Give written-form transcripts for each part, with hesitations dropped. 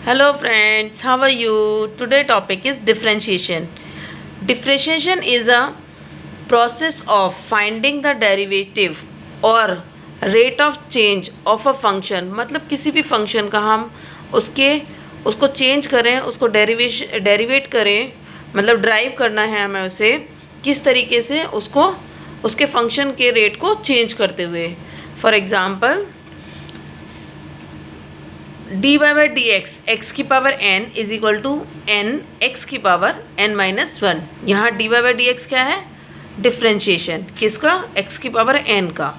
Hello friends, how are you? Today topic is differentiation. Differentiation is a process of finding the derivative or rate of change of a function. मतलब किसी भी function का हम उसको change करें, उसको derivative करें, मतलब ड्राइव करना है हमें उसे किस तरीके से उसको उसके फंक्शन के रेट को चेंज करते हुए. For example D Y by D x की power n is equal to n X की पावर n माइनस वन. यहाँ D Y by D x क्या है? डिफ्रेंशिएशन. किसका? x की पावर n का.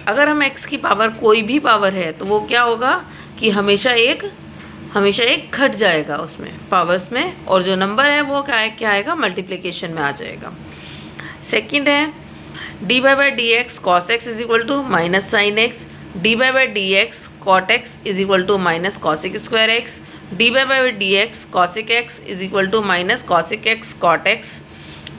अगर हम x की पावर कोई भी पावर है तो वो क्या होगा कि हमेशा एक घट जाएगा उसमें पावर्स में, और जो नंबर है वो क्या आएगा? मल्टीप्लिकेशन में आ जाएगा. सेकेंड है D Y by D x cos x is equal to minus sine X. D Y by D x cot X is equal to minus cosec square x. D Y by D x cosec X is equal to minus cosec X cot X.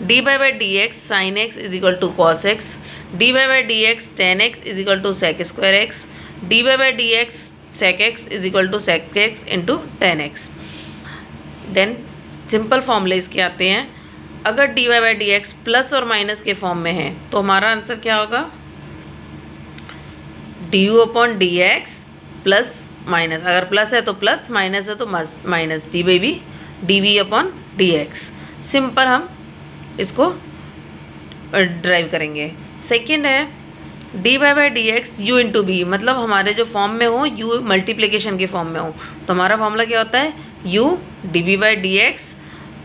D Y by D x sine X is equal to cos X. D Y by D x tan X is equal to sec square x. D Y by D x sec x is equal to sec x into tan X. Then simple फॉर्मूले इसके आते हैं. अगर D Y by D x plus और minus के form में है तो हमारा आंसर क्या होगा? D U upon D x plus minus. अगर प्लस है तो प्लस, माइनस है तो minus D by V D V upon D X. Simple हम इसको ड्राइव करेंगे. सेकेंड है D Y by D X U into V, मतलब हमारे जो फॉर्म में हो यू मल्टीप्लिकेशन के फॉर्म में हो तो हमारा फॉर्मूला क्या होता है? U D V by D x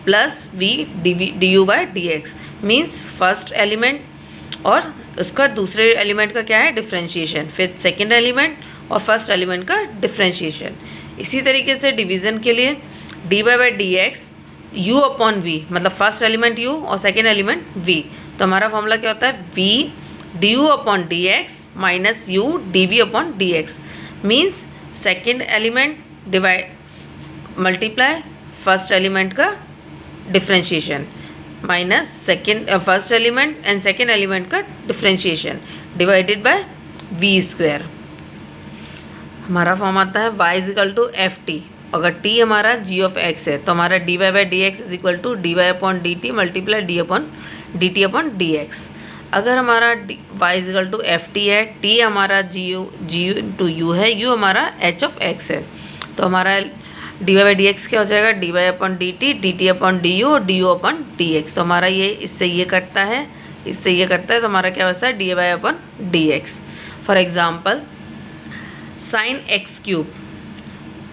plus V D U by D X. Means first element और उसका दूसरे एलिमेंट का क्या है? डिफ्रेंशिएशन. फिर सेकेंड एलिमेंट और फर्स्ट एलिमेंट का डिफ्रेंशिएशन. इसी तरीके से डिवीज़न के लिए D Y by D X U upon V, मतलब फर्स्ट एलिमेंट यू और सेकेंड एलिमेंट वी. तो हमारा फॉर्मूला क्या होता है? V D U upon D x minus U D V upon D X. Means second element divide multiply first element का differentiation minus second first element and second element का differentiation divided by V square. हमारा form आता है y is equal to F T. अगर t हमारा g of x है तो हमारा D Y by D x is equal to D Y upon D T multiply D upon D T upon D X. अगर हमारा y is equal to F T है, t हमारा G U into U है, u हमारा h of x है, तो हमारा D Y by D x क्या हो जाएगा? D Y upon D T upon D U और D U upon D x. तो हमारा ये इससे ये कटता है, इससे ये कटता है, तो हमारा क्या बचता है? D Y upon D X. For example sine X cube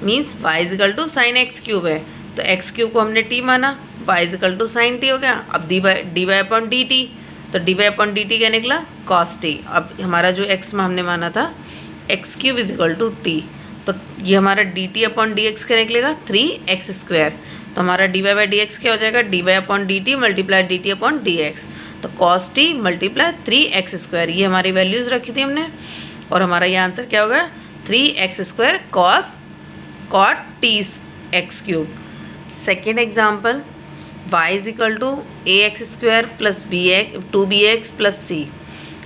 means Y equal to sine X cube है, तो एक्स क्यूब को हमने टी माना, Y equal to sine T हो गया. अब D Y upon D T, तो D Y upon D T क्या निकला? Cos T. अब हमारा जो एक्स में हमने माना था X cube equal to T, तो ये हमारा D T upon D x क्या निकलेगा? 3x square. तो हमारा D Y by D x क्या हो जाएगा? D Y upon D T multiply D T upon D x. तो cos T multiply 3x square, ये हमारी वैल्यूज़ रखी थी हमने, और हमारा ये आंसर क्या होगा? 3x square cot T X cube. Second example y is equal to A X square plus two B X plus C.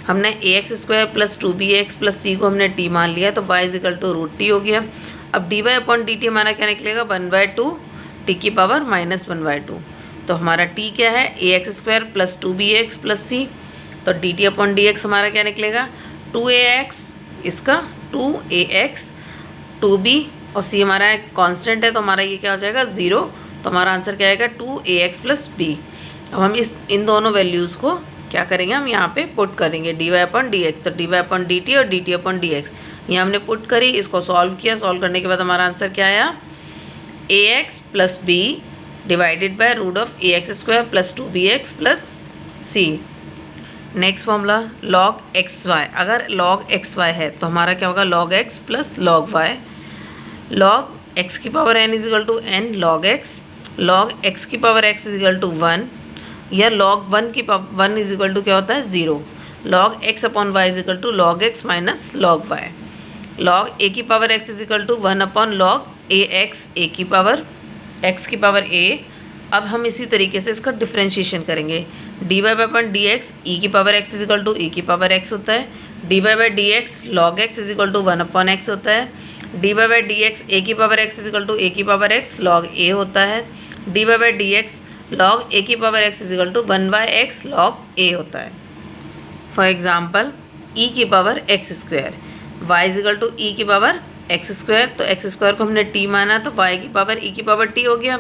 हमने A X square plus two B X plus C को हमने T मान लिया, तो y is equal to root T हो गया. अब D Y upon D T हमारा क्या निकलेगा? 1/2 टी की पावर माइनस 1/2. तो हमारा t क्या है? A X square plus two B X plus C. तो D T upon D X हमारा क्या निकलेगा? 2ax, इसका 2ax 2b और c हमारा कांस्टेंट है, तो हमारा ये क्या हो जाएगा? 0. तो हमारा आंसर क्या आएगा? 2ax plus b. अब हम इन दोनों वैल्यूज़ को क्या करेंगे? हम यहाँ पे पुट करेंगे D Y upon D x. तो D Y upon D T और D T upon D X यहाँ हमने पुट करी, इसको सॉल्व किया. सॉल्व करने के बाद हमारा आंसर क्या आया? A X plus B divided by root of A X square plus 2bx plus C. Next formula log X Y. अगर लॉग एक्स वाई है तो हमारा क्या होगा? Log X plus log Y. Log X की power n is equal to N log X. Log X की power x is equal to 1, या log 1 की पावर 1 इज इक्वल टू क्या होता है? 0. Log X upon Y is equal to log X minus log Y. Log A की power x is equal to 1 upon log A X, A की power x की power a. अब हम इसी तरीके से इसका डिफ्रेंशिएशन करेंगे. D Y upon D x ई की power x is equal to E की पावर x होता है. D Y by D x log X is equal to 1 upon X होता है. D Y by D x A की power X equal to A की power X log A होता है। D Y by D x log A की power X equal to 1/x log A होता है। For example E की power X square Y equal to E की power X square, तो X square को हमने टी माना तो वाई की पावर ई की पावर टी हो गया,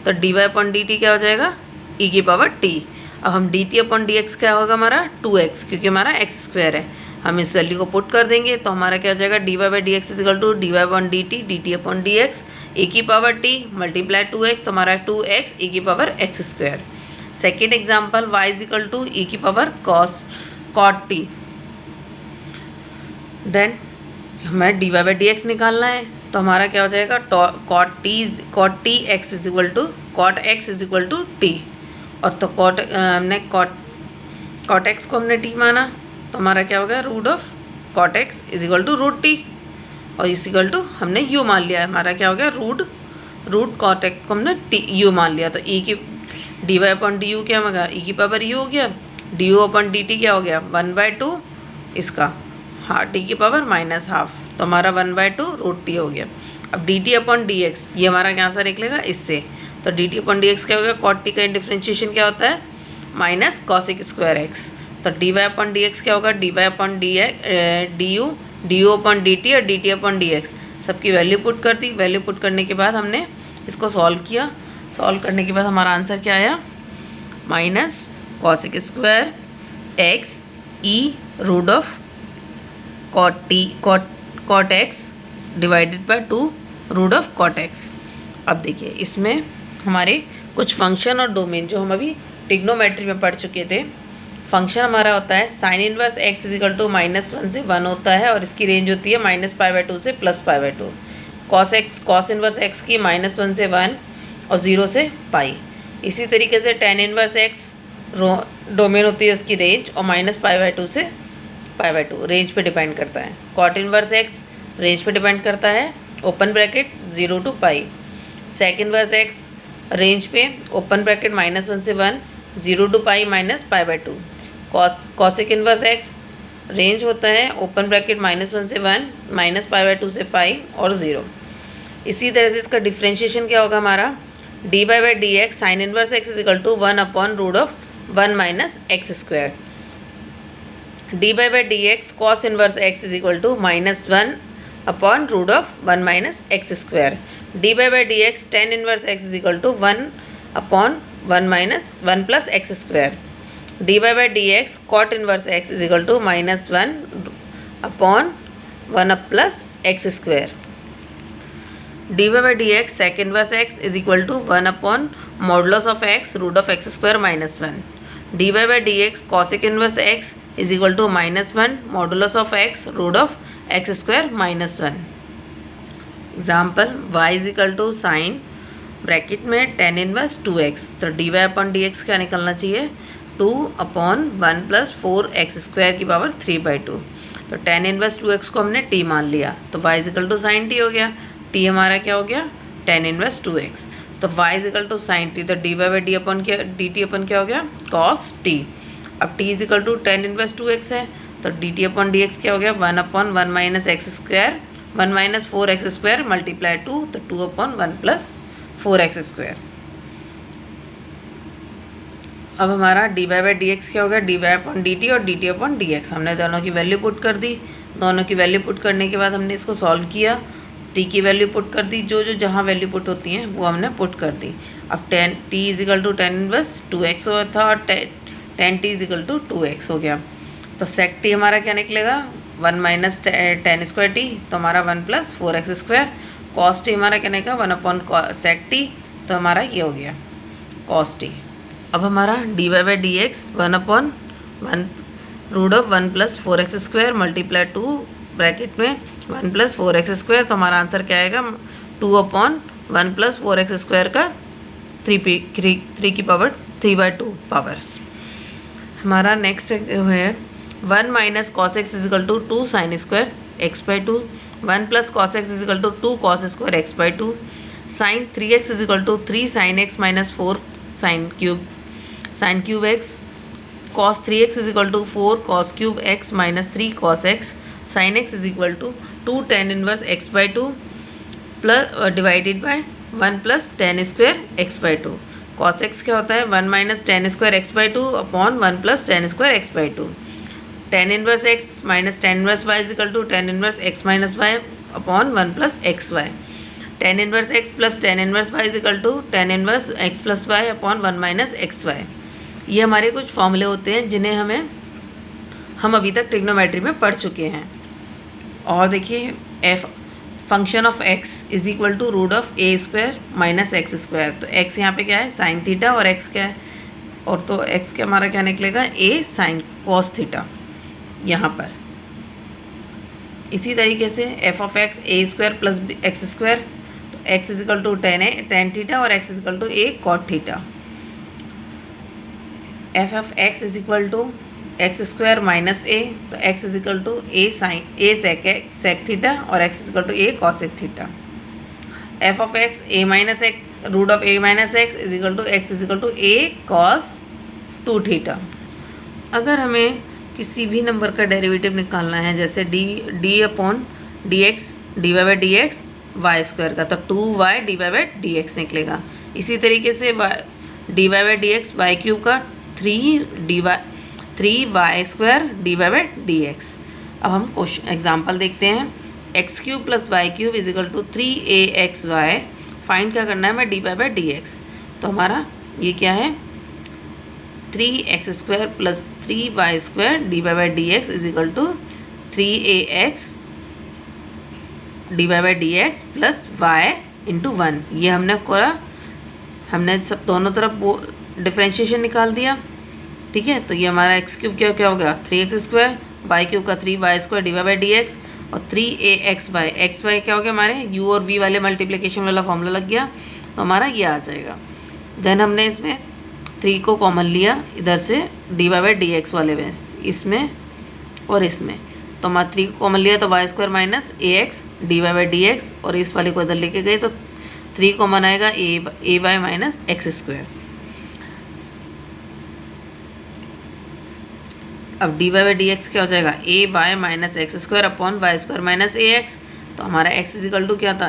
तो D Y upon D T क्या हो जाएगा ई की पावर टी। अब हम D T upon D x क्या होगा हमारा 2x, क्योंकि हमारा एक्स स्क्वायर है, हम इस वैल्यू को पुट कर देंगे तो हमारा क्या हो जाएगा D Y by D X equal to D Y upon D T upon D x A की पावर टी मल्टीप्लाई 2x, तो हमारा 2x e की power X square. Second example y equal to E की power cot T, then हमें D Y by D X निकालना है तो हमारा क्या हो जाएगा cot T X equal to cot X equal to T, और तो हमने कॉट एक्स को हमने टी माना तो हमारा क्या हो गया root of cot X equal to root T, और इजिकल टू हमने यू मान लिया है, हमारा क्या हो गया रूट कॉट एक्स को हमने टी यू मान लिया, तो ई की D Y upon D U क्या होगा ई की पावर यू हो गया, D U upon D T क्या हो गया 1/2 इसका टी की पावर -½ तो हमारा 1/2 रूट टी हो गया। अब D T upon D x ये हमारा क्या आंसर निकलेगा इससे, तो D T upon D x क्या हो गया कॉट टी का डिफ्रेंशिएशन क्या होता है माइनस कॉसिक स्क्वायर एक्स, तो D Y upon D x क्या होगा D Y upon D U upon D T और D T upon D X सबकी वैल्यू पुट कर दी। वैल्यू पुट करने के बाद हमने इसको सॉल्व किया, सॉल्व करने के बाद हमारा आंसर क्या आया minus cosec square X E root of cot X divided by 2 root of cot X. अब देखिए इसमें हमारे कुछ फंक्शन और डोमेन जो हम अभी ट्रिग्नोमेट्री में पढ़ चुके थे, फंक्शन हमारा होता है sine inverse X equal to -1 से 1 होता है और इसकी रेंज होती है -π/2 से +π/2। कॉस इनवर्स एक्स की -1 से 1 और 0 से पाई। इसी तरीके से टेन इनवर्स एक्स डोमेन होती है इसकी रेंज और -π/2 से π/2 रेंज पे डिपेंड करता है। कॉट इनवर्स एक्स रेंज पे डिपेंड करता है open bracket 0 to π। Sec inverse X range पे ओपन ब्रैकेट -1 से 1 0 to π -π/2। Cosec inverse X range होता है ओपन ब्रैकेट -1 से 1 -π/2 से π और 0। इसी तरह से इसका डिफ्रेंशिएशन क्या होगा हमारा D Y by D x sine inverse X equal to 1 upon root of 1 minus x square. D Y by D x cos inverse X is equal to -1 upon root of 1 minus x square. D Y by D x tan inverse X is equal to 1 upon 1 minus 1 plus x square. D Y by D x cot inverse X is equal to -1 upon 1 plus x square. D Y by D x sec inverse X is equal to 1 upon modulus of X root of x square -1। D Y by D x cosec inverse X is equal to -1 modulus of X root of x square -1। Example y is equal to sine bracket में tan inverse 2x, तो D Y upon D x क्या निकलना चाहिए 2 upon 1 plus 4 x square की power 3/2। तो ten inverse 2x को हमने t मान लिया तो y is equal to sine t हो गया। t हमारा क्या हो गया टेन इनवर्स 2x, तो y is equal to sine t, तो D Y by d upon क्या डी टी अपन क्या हो गया कॉस t। अब t is equal to tan inverse 2x है तो D T upon D x क्या हो गया 1 upon 1 minus x square 1 minus 4 x square multiply 2, तो 2 अपॉन 1 प्लस 4 एक्स स्क्वायर। अब हमारा D Y by D x क्या हो गया D Y upon D T और D T upon D X. हमने दोनों की वैल्यू पुट कर दी, दोनों की वैल्यू पुट करने के बाद हमने इसको सॉल्व किया, टी की वैल्यू पुट कर दी, जो जो जहाँ वैल्यू पुट होती हैं वो हमने पुट कर दी। अब tan t is equal to tan inverse 2x हुआ था और tan t is equal to 2x हो गया। तो सेक टी हमारा क्या निकलेगा 1 माइनस टेन स्क्वायर टी, तो हमारा 1 plus 4 x square. Cos T हमारा क्या निकलेगा 1 अपॉन सेक टी, तो हमारा ये हो गया कॉस टी। अब हमारा D Y by D x 1 upon 1 root of 1 plus 4 x square multiply 2 bracket में 1 प्लस 4 एक्स स्क्वायर, तो हमारा आंसर क्या आएगा 2 अपॉन 1 प्लस 4 एक्स स्क्वायर का 3 की पावर 3/2 पावर्स। हमारा नेक्स्ट है 1 minus cos x is equal to 2 sine square x/2, 1 plus cos x is equal to 2 cos square x/2, sine 3x is equal to 3 sine x minus 4 sine cube x, cos 3x is equal to 4 cos cube x minus 3 cos x, sine x is equal to 2 tan inverse x by 2 plus divided by 1 plus tan square x by 2। cos x क्या होता है 1 minus tan square x by 2 upon 1 plus tan square x by 2। tan inverse x minus tan inverse y is equal to tan inverse x minus y upon 1 plus x y. tan inverse x plus tan inverse y is equal to tan inverse x plus y upon 1 minus x y. ये हमारे कुछ फॉर्मूले होते हैं जिन्हें हम अभी तक ट्रिग्नोमेट्री में पढ़ चुके हैं। और देखिए f function of x is equal to root of a square minus x square. तो x यहाँ पे क्या है साइन थीटा और x क्या है, और तो x क्या हमारा क्या निकलेगा a साइन कॉस थीटा यहाँ पर। इसी तरीके से f of x a square plus x square, तो x is equal to tan theta और x is equal to a cot theta. F of x is equal to x square minus a, तो x is equal to a sine a sec theta और x is equal to a cosec theta. F of x a minus x root of a minus x is equal to x is equal to a cos 2 theta. अगर हमें किसी भी number का derivative निकालना है जैसे d upon D x D Y by D x y square का, तो 2y d Y by D x निकलेगा। इसी तरीके से d Y by D x y cube का 3y square D Y by D x. अब हम question example देखते हैं। X cube plus y cube is equal to 3aXy। Find क्या करना है हमें D Y by D x. तो हमारा ये क्या है 3x square plus 3y square D Y by D x is equal to 3ax d Y by D x plus y into 1। ये हमने सब दोनों तरफ डिफ्रेंशिएशन निकाल दिया, ठीक है। तो ये हमारा एक्स क्यूब क्या हो गया 3x स्क्वायर, वाई क्यूब का 3y square D Y by D x और 3aXy। एक्स वाई क्या हो गया हमारे u और v वाले मल्टीप्लिकेशन वाला फॉर्मूला लग गया, तो हमारा ये आ जाएगा। देन हमने इसमें 3 को कॉमन लिया इधर से d Y by D x वाले में, इसमें और इसमें, तो हमारा 3 को कॉमन लिया तो y square minus ax d Y by D x, और इस वाले को इधर लेके गए तो 3 कॉमन आएगा a y minus x square. अब D Y by D x क्या हो जाएगा a y minus x square upon y square minus a x. तो हमारा x इज इक्वल टू क्या था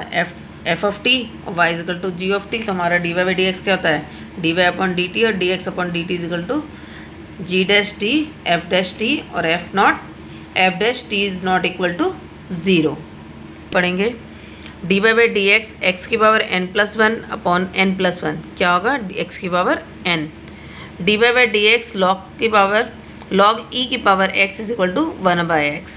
एफ ऑफ टी और y is equal to g of t. तो हमारा D Y by D x क्या होता है D Y upon D T और d x upon D t is equal to g dash t f dash t और f dash t is not equal to 0। पढ़ेंगे d Y by D x की power n+1 upon n+1 क्या होगा x की power n। D Y by D x log e की power x is equal to 1/x।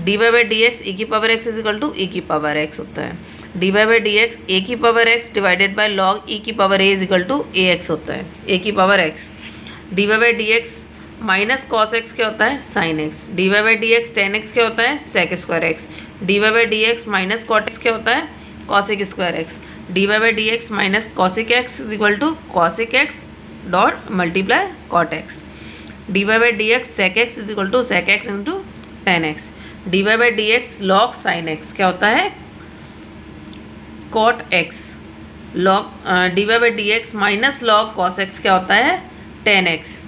D Y by D x ई की power x is equal to e की power x होता है। D Y by D x A की power x divided by log e की power a is equal to ax होता है, a की power x। D Y by D x minus cos x क्या होता है sine x। D Y by D x tan x क्या होता है sec square x। D Y by D x minus cot x क्या होता है cosec square x। D Y by D x minus cosec x is equal to cosec x dot multiply cot x। D Y by D x sec x is equal to sec x into tan x. D Y by D x log sine x क्या होता है cot x. Log d Y by D x minus log cos x क्या होता है tan x.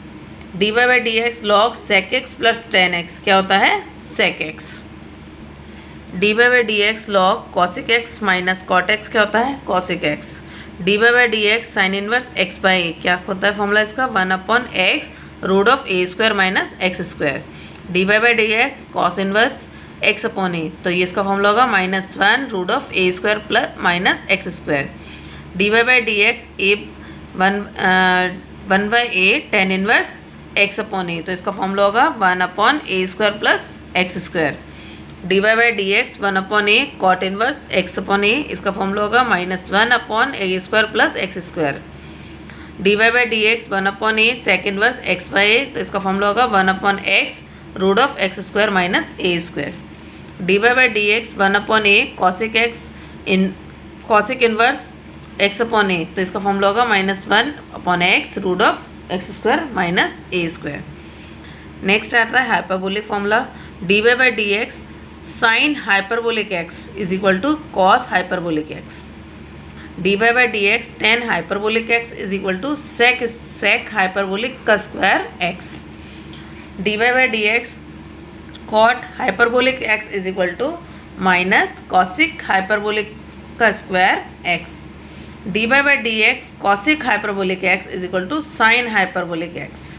D Y by D x log sec x plus tan x क्या होता है sec x. D Y by D x log cosec x minus cot x क्या होता है cosec x. D Y by D x sine inverse x by a क्या होता है formula इसका 1 upon x root of a square minus x square. D Y by D x cos inverse x upon a, तो ये इसका formula होगा -1 root of a square plus minus x square. D Y by D x a 1/a ten inverse x upon a, तो इसका formula होगा 1 upon a square plus x square. D Y by D x 1 upon a cot inverse x upon a, इसका formula होगा -1 upon a square plus x square. D Y by D x 1 upon a sec inverse x by a, तो इसका formula होगा 1 upon x root of x square minus a square. D Y by D x 1 upon a cosec x cosec inverse x upon a, तो इसका formula होगा -1 upon x root of x square minus a square. Next आता है hyperbolic formula d Y by D x sine hyperbolic x is equal to cos hyperbolic x. D Y by D x tan hyperbolic x is equal to sec hyperbolic का square x. D Y by D x cot hyperbolic x is equal to minus cosec hyperbolic का square x. D Y by D x cosec hyperbolic x is equal to sine hyperbolic x.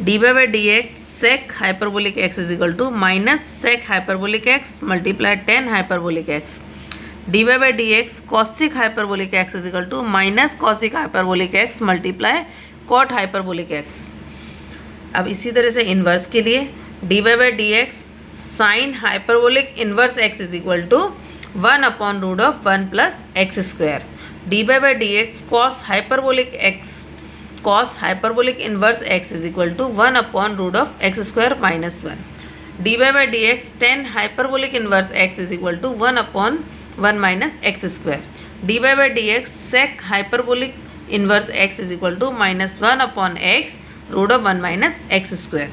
D Y by D x sec hyperbolic x is equal to minus sec hyperbolic x multiply tan hyperbolic x। dy by dx cosic hyperbolic x is equal to minus cosic hyperbolic x multiply cot hyperbolic x। अब इसी तरह से inverse के लिए dy by dx sin hyperbolic inverse x is equal to 1 upon root of 1 plus x square। dy by dx cos hyperbolic x cos hyperbolic inverse x is equal to 1 upon root of x square minus 1। dy by dx tan hyperbolic inverse x is equal to 1 upon 1 minus x square। dy by dx sec hyperbolic inverse x is equal to minus 1 upon x root of 1 minus x square।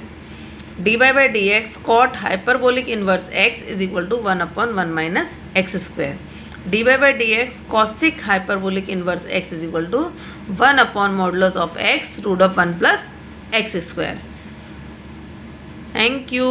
dy by dx cot hyperbolic inverse x is equal to 1 upon 1 minus x square। dy by dx cosic hyperbolic inverse x is equal to 1 upon modulus of x root of 1 plus x square। Thank you।